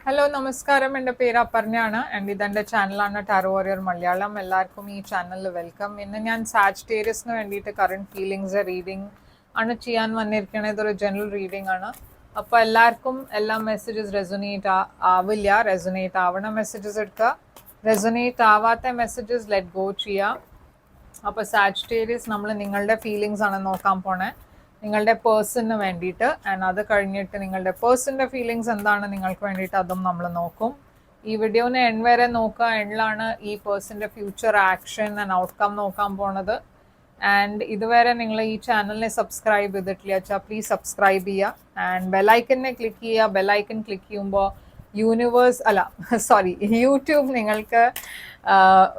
Hello നമസ്കാരം, എൻ്റെ പേര് അപർണയാണ് ആൻഡ് ഇതെൻ്റെ ചാനലാണ് ടാരോ വാരിയർ മലയാളം. എല്ലാവർക്കും ഈ ചാനലിൽ വെൽക്കം. ഇന്ന് ഞാൻ സാജിറ്റേറിയസിന് വേണ്ടിയിട്ട് കറണ്ട് ഫീലിങ്സ് റീഡിങ് ആണ് ചെയ്യാൻ വന്നിരിക്കുന്നത്. ഇതൊരു ജനറൽ റീഡിംഗ് ആണ്. അപ്പോൾ എല്ലാവർക്കും എല്ലാ മെസ്സേജസ് റെസൊനേറ്റ് ആവില്ല. റെസൊനേറ്റ് ആവണ മെസ്സേജസ് എടുക്കുക, റെസൊനേറ്റ് ആവാത്ത മെസ്സേജസ് ലെറ്റ് ഗോ ചെയ്യുക. അപ്പോൾ സാജിറ്റേറിയസ് നമ്മൾ നിങ്ങളുടെ ഫീലിങ്സ് ആണ് നോക്കാൻ പോണേ, നിങ്ങളുടെ പേഴ്സണിന് വേണ്ടിയിട്ട്. ആൻഡ് അത് കഴിഞ്ഞിട്ട് നിങ്ങളുടെ പേഴ്സണിൻ്റെ ഫീലിങ്സ് എന്താണ് നിങ്ങൾക്ക് വേണ്ടിയിട്ട് അതും നമ്മൾ നോക്കും. ഈ വീഡിയോനെ എൻഡ് വരെ നോക്കുക. എൻഡിലാണ് ഈ പേഴ്സണിൻ്റെ ഫ്യൂച്ചർ ആക്ഷൻ ആൻഡ് ഔട്ട്കം നോക്കാൻ പോണത്. ആൻഡ് ഇതുവരെ നിങ്ങൾ ഈ ചാനലിനെ സബ്സ്ക്രൈബ് ചെയ്തിട്ടില്ല വെച്ചാൽ പ്ലീസ് സബ്സ്ക്രൈബ് ചെയ്യുക ആൻഡ് ബെല്ലൈക്കനെ ക്ലിക്ക് ചെയ്യുക. ബെല്ലൈക്കൻ ക്ലിക്ക് ചെയ്യുമ്പോൾ യൂട്യൂബ് നിങ്ങൾക്ക്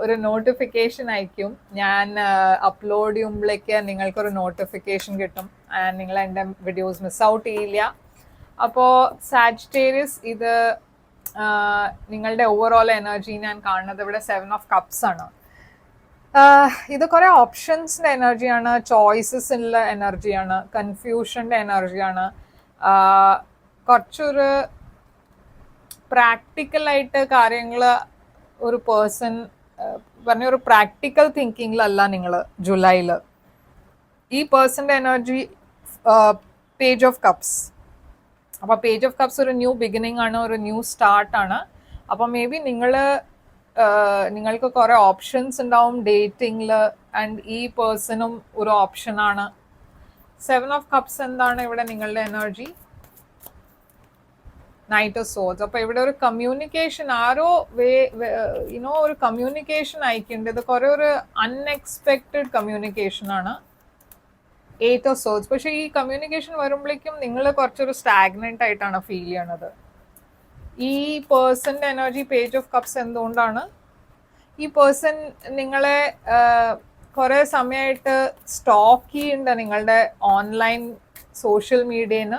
ഒരു നോട്ടിഫിക്കേഷൻ അയക്കും. ഞാൻ അപ്ലോഡ് ചെയ്യുമ്പോഴേക്ക് നിങ്ങൾക്കൊരു നോട്ടിഫിക്കേഷൻ കിട്ടും ആൻഡ് നിങ്ങൾ എൻ്റെ വീഡിയോസ് മിസ് ഔട്ട് ചെയ്യില്ല. അപ്പോൾ സാജിറ്റേറിയസ്, ഇത് നിങ്ങളുടെ ഓവറോൾ എനർജി ഞാൻ കാണുന്നത് ഇവിടെ 7 ഓഫ് കപ്സ് ആണ്. ഇത് കുറേ ഓപ്ഷൻസിൻ്റെ എനർജിയാണ്, ചോയ്സസിൻ്റെ എനർജിയാണ്, കൺഫ്യൂഷൻ്റെ എനർജിയാണ്, കുറച്ചൊരു പ്രാക്ടിക്കലായിട്ട് കാര്യങ്ങൾ ഒരു പേഴ്സൺ പറഞ്ഞ ഒരു പ്രാക്ടിക്കൽ തിങ്കിങ്ങിലല്ല നിങ്ങൾ ജൂലൈയിൽ. ഈ പേഴ്സൻ്റെ എനർജി പേജ് ഓഫ് കപ്സ്. അപ്പോൾ പേജ് ഓഫ് കപ്സ് ഒരു ന്യൂ ബിഗിനിങ് ആണ്, ഒരു ന്യൂ സ്റ്റാർട്ടാണ്. അപ്പോൾ മേ ബി നിങ്ങൾക്ക് കുറേ ഓപ്ഷൻസ് ഉണ്ടാവും ഡേറ്റിങ്ങിൽ ആൻഡ് ഈ പേഴ്സണും ഒരു ഓപ്ഷനാണ്. 7 ഓഫ് കപ്സ് എന്താണ് ഇവിടെ നിങ്ങളുടെ എനർജി? Knight of swords. അപ്പോൾ ഇവിടെ ഒരു കമ്മ്യൂണിക്കേഷൻ ആരോ ഒരു കമ്മ്യൂണിക്കേഷൻ അയക്കുന്നുണ്ട്. ഇത് കുറേ ഒരു അൺഎക്സ്പെക്റ്റഡ് കമ്മ്യൂണിക്കേഷൻ ആണ്. 8 ഓഫ് സോർഡ്സ്. പക്ഷേ ഈ കമ്മ്യൂണിക്കേഷൻ വരുമ്പോഴേക്കും നിങ്ങൾ കുറച്ചൊരു സ്റ്റാഗ്നൻ്റ് ആയിട്ടാണ് ഫീൽ ചെയ്യണത്. ഈ പേഴ്സൻ്റെ എനർജി പേജ് ഓഫ് കപ്സ് എന്തുകൊണ്ടാണ്? ഈ പേഴ്സൺ നിങ്ങളെ കുറേ സമയമായിട്ട് സ്റ്റോക്ക് ചെയ്യുന്നുണ്ട് നിങ്ങളുടെ ഓൺലൈൻ സോഷ്യൽ മീഡിയയിൽ.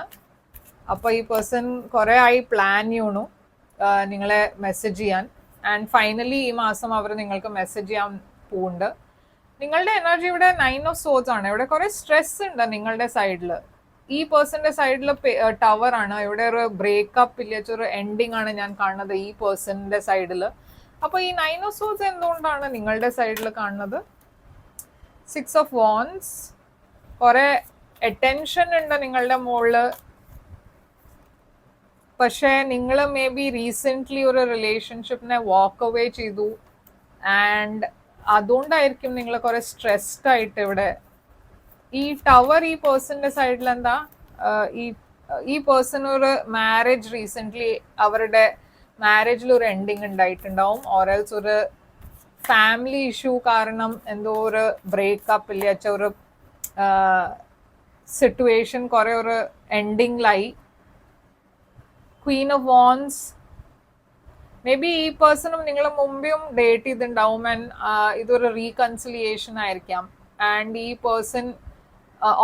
അപ്പോൾ ഈ പേഴ്സൺ കുറേ ആയി പ്ലാൻ ചെയ്യണു നിങ്ങളെ മെസ്സേജ് ചെയ്യാൻ. ആൻഡ് ഫൈനലി ഈ മാസം അവർ നിങ്ങൾക്ക് മെസ്സേജ് ചെയ്യാൻ പോകുന്നുണ്ട്. നിങ്ങളുടെ എനർജി ഇവിടെ 9 ഓഫ് സോർഡ്സ് ആണ്. ഇവിടെ കുറേ സ്ട്രെസ് ഉണ്ട് നിങ്ങളുടെ സൈഡിൽ. ഈ പേഴ്സൻ്റെ സൈഡിൽ ടവർ ആണ്. ഇവിടെ ഒരു ബ്രേക്കപ്പ് ഇല്ലൊരു എൻഡിങ് ആണ് ഞാൻ കാണുന്നത് ഈ പേഴ്സണിൻ്റെ സൈഡിൽ. അപ്പോൾ ഈ 9 ഓഫ് സോർഡ്സ് എന്തുകൊണ്ടാണ് നിങ്ങളുടെ സൈഡിൽ കാണുന്നത്? 6 ഓഫ് വാൻഡ്സ്. കുറേ അറ്റൻഷൻ ഉണ്ട് നിങ്ങളുടെ മുകളിൽ. പക്ഷേ നിങ്ങൾ മേ ബി റീസെൻ്റ്ലി ഒരു റിലേഷൻഷിപ്പിനെ വാക്ക് അവേ ചെയ്തു ആൻഡ് അതുകൊണ്ടായിരിക്കും നിങ്ങൾ കുറേ സ്ട്രെസ്ഡ് ആയിട്ട് ഇവിടെ. ഈ ടവർ ഈ പേഴ്സൻ്റെ സൈഡിൽ എന്താ? ഈ പേഴ്സൺ ഒരു മാരേജ് റീസെൻ്റ്ലി അവരുടെ മാരേജിൽ ഒരു എൻഡിങ് ഉണ്ടായിട്ടുണ്ടാവും, ഓറൽസ് ഒരു ഫാമിലി ഇഷ്യൂ കാരണം എന്തോ ഒരു ബ്രേക്കപ്പ് ഇല്ല വെച്ചാൽ ഒരു സിറ്റുവേഷൻ കുറേ ഒരു എൻഡിങ്ങിലായി. Queen of wands. മേ ബി ഈ പേഴ്സണും നിങ്ങൾ മുമ്പേയും ഡേറ്റ് ചെയ്തിട്ടുണ്ടാവും ആൻഡ് ഇതൊരു റീകൺസിലിയേഷൻ ആയിരിക്കാം. ആൻഡ് ഈ പേഴ്സൺ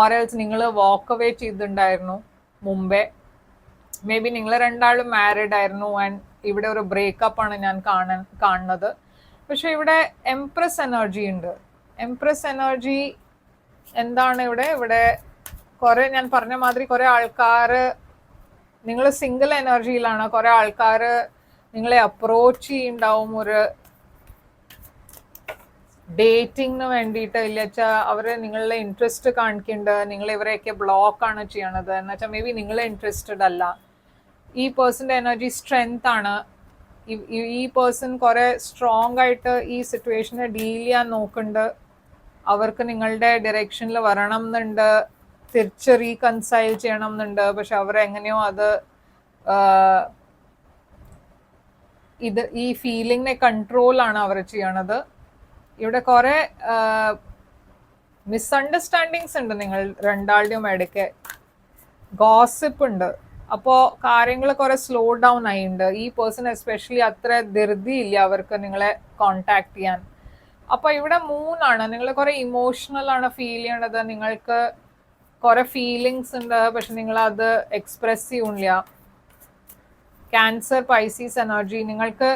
ഓറൽസ് നിങ്ങൾ വാക്ക് അവേ ചെയ്തിട്ടുണ്ടായിരുന്നു മുമ്പേ. മേ ബി നിങ്ങൾ രണ്ടാളും മാരീഡ് ആയിരുന്നു ആൻഡ് ഇവിടെ ഒരു ബ്രേക്കപ്പാണ് ഞാൻ കാണുന്നത്. പക്ഷെ ഇവിടെ എംപ്രസ് എനർജി ഉണ്ട്. എംപ്രസ് എനർജി എന്താണ് ഇവിടെ കുറേ ഞാൻ പറഞ്ഞ മാതിരി കുറേ ആൾക്കാർ, നിങ്ങൾ സിംഗിൾ എനർജിയിലാണ്, കുറേ ആൾക്കാർ നിങ്ങളെ അപ്രോച്ച് ചെയ്യുന്നുണ്ടാവും ഒരു ഡേറ്റിങ്ങിന് വേണ്ടിയിട്ട്. ഇല്ല വെച്ചാൽ അവർ നിങ്ങളെ ഇൻട്രസ്റ്റ് കാണിക്കുന്നുണ്ട്, നിങ്ങൾ ഇവരെയൊക്കെ ബ്ലോക്കാണ് ചെയ്യണത് എന്ന് വെച്ചാൽ മേ ബി നിങ്ങളെ ഇൻട്രസ്റ്റഡ് അല്ല. ഈ പേഴ്സൻ്റെ എനർജി സ്ട്രെങ്ത് ആണ്. ഈ പേഴ്സൺ കുറേ സ്ട്രോങ് ആയിട്ട് ഈ സിറ്റുവേഷനെ ഡീൽ ചെയ്യാൻ നോക്കുന്നുണ്ട്. അവർക്ക് നിങ്ങളുടെ ഡയറക്ഷനിൽ വരണം എന്നുണ്ട്, തിരിച്ച് റീകൺസൈൽ ചെയ്യണം എന്നുണ്ട്. പക്ഷെ അവരെങ്ങനെയോ അത് ഈ ഫീലിങ്ങിനെ കൺട്രോളാണ് അവർ ചെയ്യണത്. ഇവിടെ കുറേ മിസ്അണ്ടർസ്റ്റാൻഡിങ്സ് ഉണ്ട് നിങ്ങൾ രണ്ടാളുടെയും ഇടയ്ക്ക്. ഗോസിപ്പ് ഉണ്ട്. അപ്പോൾ കാര്യങ്ങൾ കുറേ സ്ലോ ഡൗൺ ആയിട്ടുണ്ട്. ഈ പേഴ്സൺ എസ്പെഷ്യലി അത്ര ധൃതിയില്ല അവർക്ക് നിങ്ങളെ കോണ്ടാക്ട് ചെയ്യാൻ. അപ്പോൾ ഇവിടെ 3 ആണ്. നിങ്ങൾ കുറേ ഇമോഷണൽ ആണ് ഫീൽ ചെയ്യണത്. നിങ്ങൾക്ക് കുറേ ഫീലിങ്സ് ഉണ്ട് പക്ഷെ നിങ്ങളത് എക്സ്പ്രസ് ചെയ്യില്ല. Cancer, Pisces energy. നിങ്ങൾക്ക്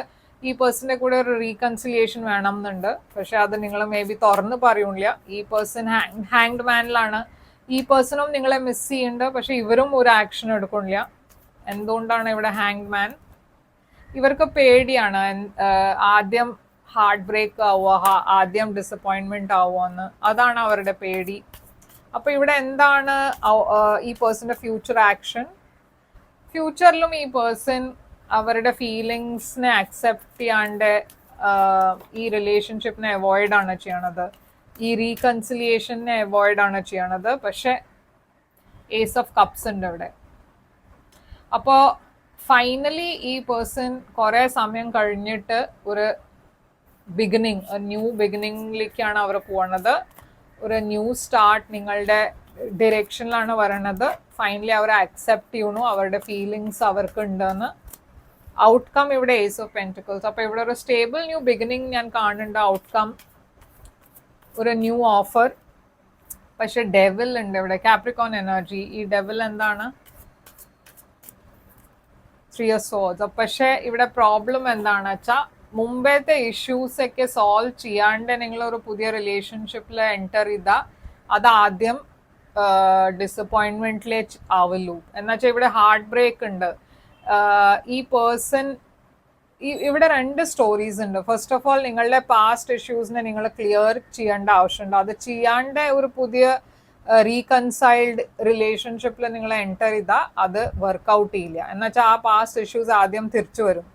ഈ പേഴ്സൻ്റെ കൂടെ ഒരു റീകൺസിലിയേഷൻ വേണം എന്നുണ്ട്, പക്ഷെ അത് നിങ്ങൾ മേ ബി തുറന്ന് പറയൂല. ഈ പേഴ്സൺ ഹാങ്ഡ് മാനിലാണ്. ഈ പേഴ്സണും നിങ്ങളെ മിസ് ചെയ്യുന്നുണ്ട്, പക്ഷെ ഇവരും ഒരു ആക്ഷൻ എടുക്കുന്നില്ല. എന്തുകൊണ്ടാണ് ഇവിടെ ഹാങ്ഡ് മാൻ? ഇവർക്ക് പേടിയാണ് ആദ്യം ഹാർട്ട് ബ്രേക്ക് ആവുക, ആദ്യം ഡിസപ്പോയിൻമെന്റ് ആവുമെന്ന്, അതാണ് അവരുടെ പേടി. അപ്പൊ ഇവിടെ എന്താണ് ഈ പേഴ്സന്റെ ഫ്യൂച്ചർ ആക്ഷൻ? ഫ്യൂച്ചറിലും ഈ പേഴ്സൺ അവരുടെ ഫീലിങ്സിനെ അക്സെപ്റ്റ് ചെയ്യാണ്ട് ഈ റിലേഷൻഷിപ്പിനെ അവോയ്ഡ് ആണ് ചെയ്യണത്, ഈ റീകൺസിലിയേഷനെ അവോയ്ഡ് ആണ് ചെയ്യണത്. പക്ഷെ ഏസ് ഓഫ് കപ്സ് ഉണ്ട് ഇവിടെ. അപ്പോൾ ഫൈനലി ഈ പേഴ്സൺ കുറെ സമയം കഴിഞ്ഞിട്ട് ഒരു ബിഗിനിങ്, ന്യൂ ബിഗിനിങ്ങിലേക്കാണ് അവർ പോണത്. ഒരു ന്യൂ സ്റ്റാർട്ട് നിങ്ങളുടെ ഡിറക്ഷനിലാണ് വരണത്. ഫൈനലി അവർ അക്സെപ്റ്റ് ചെയ്യണു അവരുടെ ഫീലിങ്സ് അവർക്ക് ഉണ്ടെന്ന്. ഔട്ട്കം ഇവിടെ ഏസ് ഓഫ് പെന്റിക്കിൾസ്. അപ്പൊ ഇവിടെ ഒരു സ്റ്റേബിൾ ന്യൂ ബിഗിനിങ് ഞാൻ കാണുന്നുണ്ട്. ഔട്ട്കം ഒരു ന്യൂ ഓഫർ. പക്ഷെ ഡെവിൽ ഉണ്ട് ഇവിടെ, കാപ്രിക്കോൺ എനർജി. ഈ ഡെവിൽ എന്താണ്? 3 of Swords. പക്ഷെ ഇവിടെ പ്രോബ്ലം എന്താണെന്ന് വെച്ചാൽ മുമ്പത്തെ ഇഷ്യൂസ് ഒക്കെ സോൾവ് ചെയ്യാണ്ട് നിങ്ങൾ ഒരു പുതിയ റിലേഷൻഷിപ്പിൽ എൻറ്റർ ചെയ്താൽ അത് ആദ്യം ഡിസപ്പോയിൻമെന്റിലേ ആവുള്ളൂ. എന്നുവെച്ചാൽ ഇവിടെ ഹാർട്ട് ബ്രേക്ക് ഉണ്ട്. ഈ പേഴ്സൺ ഇവിടെ 2 സ്റ്റോറീസ് ഉണ്ട്. ഫസ്റ്റ് ഓഫ് ഓൾ നിങ്ങളുടെ പാസ്റ്റ് ഇഷ്യൂസിനെ നിങ്ങൾ ക്ലിയർ ചെയ്യേണ്ട ആവശ്യമുണ്ട്. അത് ചെയ്യാണ്ട് ഒരു പുതിയ റീകൺസൈൽഡ് റിലേഷൻഷിപ്പിൽ നിങ്ങൾ എൻറ്റർ ചെയ്താൽ അത് വർക്കൗട്ട് ചെയ്യില്ല. എന്നുവെച്ചാൽ ആ പാസ്റ്റ് ഇഷ്യൂസ് ആദ്യം തിരിച്ചു വരും.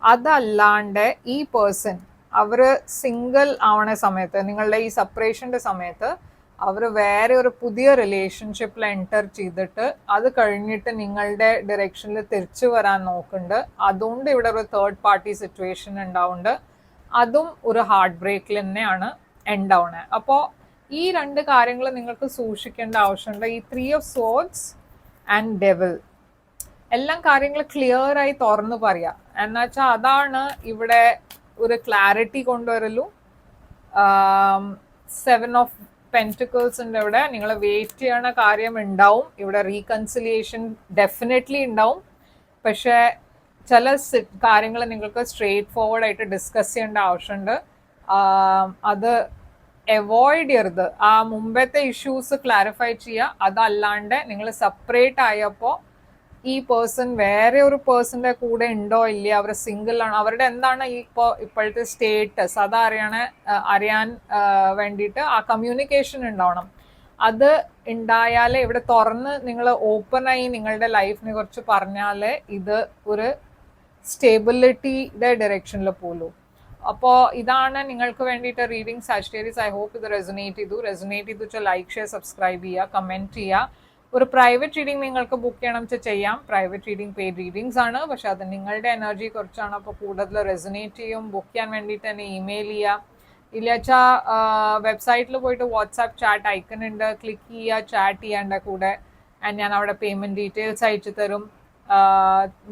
അതല്ലാണ്ട് ഈ പേഴ്സൺ അവർ സിംഗിൾ ആവണ സമയത്ത്, നിങ്ങളുടെ ഈ സെപ്പറേഷൻ്റെ സമയത്ത് അവർ വേറെ ഒരു പുതിയ റിലേഷൻഷിപ്പിൽ എൻറ്റർ ചെയ്തിട്ട് അത് കഴിഞ്ഞിട്ട് നിങ്ങളുടെ ഡിറക്ഷനിൽ തിരിച്ചു വരാൻ നോക്കുന്നുണ്ട്. അതുകൊണ്ട് ഇവിടെ ഒരു തേർഡ് പാർട്ടി സിറ്റുവേഷൻ ഉണ്ടാവുന്നുണ്ട്. അതും ഒരു ഹാർട്ട് ബ്രേക്കിൽ തന്നെയാണ് എൻഡ് ആവണേ. അപ്പോൾ ഈ 2 കാര്യങ്ങൾ നിങ്ങൾക്ക് സൂക്ഷിക്കേണ്ട ആവശ്യമുണ്ട്. ഈ 3 of Swords ആൻഡ് ഡെവിൽ എല്ലാം കാര്യങ്ങൾ ക്ലിയർ ആയി തുറന്നു പറയാം. എന്നുവെച്ചാൽ അതാണ് ഇവിടെ ഒരു ക്ലാരിറ്റി കൊണ്ടുവരലു. 7 of Pentacles ഉണ്ട് ഇവിടെ. നിങ്ങൾ വെയിറ്റ് ചെയ്യണ കാര്യം ഉണ്ടാവും. ഇവിടെ റീകൺസിലിയേഷൻ ഡെഫിനറ്റ്ലി ഉണ്ടാവും. പക്ഷെ ചില കാര്യങ്ങൾ നിങ്ങൾക്ക് സ്ട്രേറ്റ് ഫോർവേഡ് ആയിട്ട് ഡിസ്കസ് ചെയ്യേണ്ട ആവശ്യമുണ്ട്. അത് അവോയ്ഡ് ചെയ്യരുത്. ആ മുമ്പത്തെ ഇഷ്യൂസ് ക്ലാരിഫൈ ചെയ്യുക. അതല്ലാണ്ട് നിങ്ങൾ സെപ്പറേറ്റ് ആയപ്പോൾ ഈ പേഴ്സൺ വേറെ ഒരു പേഴ്സന്റെ കൂടെ ഉണ്ടോ ഇല്ല, അവർ സിംഗിൾ ആണ്, അവരുടെ എന്താണ് ഇപ്പോഴത്തെ സ്റ്റേറ്റസ്, അത് അറിയാൻ വേണ്ടിയിട്ട് ആ കമ്മ്യൂണിക്കേഷൻ ഉണ്ടാവണം. അത് ഉണ്ടായാലേ ഇവിടെ തുറന്ന് നിങ്ങൾ ഓപ്പണായി നിങ്ങളുടെ ലൈഫിനെ കുറിച്ച് പറഞ്ഞാലേ ഇത് ഒരു സ്റ്റേബിലിറ്റിയുടെ ഡയറക്ഷനിൽ പോലൂ. അപ്പോൾ ഇതാണ് നിങ്ങൾക്ക് വേണ്ടിയിട്ട് റീഡിങ് സാജിറ്റേറിയസ്. ഐ ഹോപ്പ് ഇത് റെസൊനേറ്റ് ചെയ്തു വെച്ചാൽ ലൈക്ക്, ഷെയർ, സബ്സ്ക്രൈബ് ചെയ്യുക, കമൻറ്റ് ചെയ്യുക. ഒരു പ്രൈവറ്റ് റീഡിംഗ് നിങ്ങൾക്ക് ബുക്ക് ചെയ്യണം ചെയ്യാം. പ്രൈവറ്റ് റീഡിംഗ് പെയ്ഡ് റീഡിങ്സ് ആണ്. പക്ഷെ അത് നിങ്ങളുടെ എനർജി കുറിച്ചാണ്. അപ്പോൾ കൂടുതൽ റെസൊനേറ്റ് ചെയ്യും. ബുക്ക് ചെയ്യാൻ വേണ്ടിയിട്ട് തന്നെ ഇമെയിൽ ചെയ്യുക. ഇല്ലാച്ചാ വെബ്സൈറ്റിൽ പോയിട്ട് വാട്സാപ്പ് ചാറ്റ് ഐക്കൺ ഉണ്ട്, ക്ലിക്ക് ചെയ്യുക, ചാറ്റ് ചെയ്യേണ്ട കൂടെ. ഞാൻ അവിടെ പേയ്മെൻറ്റ് ഡീറ്റെയിൽസ് അയച്ചു തരും.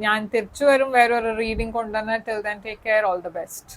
ഞാൻ തിരിച്ചു വരും വേറൊരു റീഡിംഗ് കൊണ്ടുവന്ന്. Till then take care. All the best.